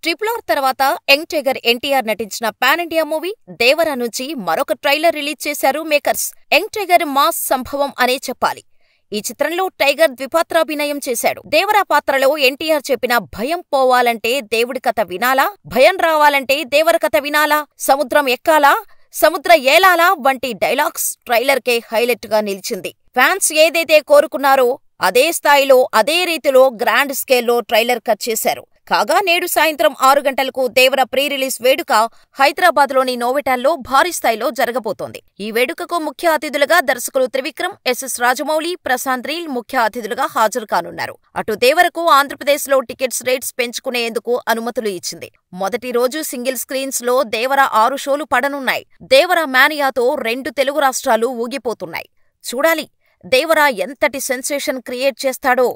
RRR తర్వాత young tiger NTR నటించిన pan India movie Devara నుంచి మరొక ట్రైలర్ రిలీజ్ చేశారు మేకర్స్. యంగ్ టైగర్ మాస్ సంభవం అనే చెప్పాలి. ఈ చిత్రంలో టైగర్ ద్విపాత్రాభినయం చేశాడు. దేవరా పాత్రలో ఎన్టీఆర్ చెప్పిన భయం పోవాలంటే దేవుడి కథ వినాలా, భయం రావాలంటే దేవర కథ వినాలా, సముద్రం ఎక్కాలా, సముద్ర ఏలాలా వంటి డైలాగ్స్ ట్రైలర్కే హైలైట్ గా నిలిచింది. ఫ్యాన్స్ ఏదైతే కోరుకున్నారో అదే స్థాయిలో అదే రీతిలో గ్రాండ్ స్కేల్లో ట్రైలర్ కట్ చేశారు. కాగా నేడు సాయంత్రం 6 గంటలకు దేవర ప్రీ రిలీజ్ వేడుక హైదరాబాద్లోని నోవెటాల్లో భారీ స్థాయిలో జరగబోతోంది. ఈ వేడుకకు ముఖ్య అతిథులుగా దర్శకులు త్రివిక్రమ్, ఎస్ఎస్ రాజమౌళి, ప్రశాంత్ నీల్ ముఖ్య అతిథులుగా హాజరు కానున్నారు. అటు దేవరకు ఆంధ్రప్రదేశ్లో టికెట్స్ రేట్స్ పెంచుకునేందుకు అనుమతులు ఇచ్చింది. మొదటి రోజు సింగిల్ స్క్రీన్స్ లో దేవర 6 షోలు పడనున్నాయి. దేవర మేనియాతో 2 తెలుగు రాష్ట్రాలు ఊగిపోతున్నాయి. చూడాలి దేవర ఎంతటి సెన్సేషన్ క్రియేట్ చేస్తాడో.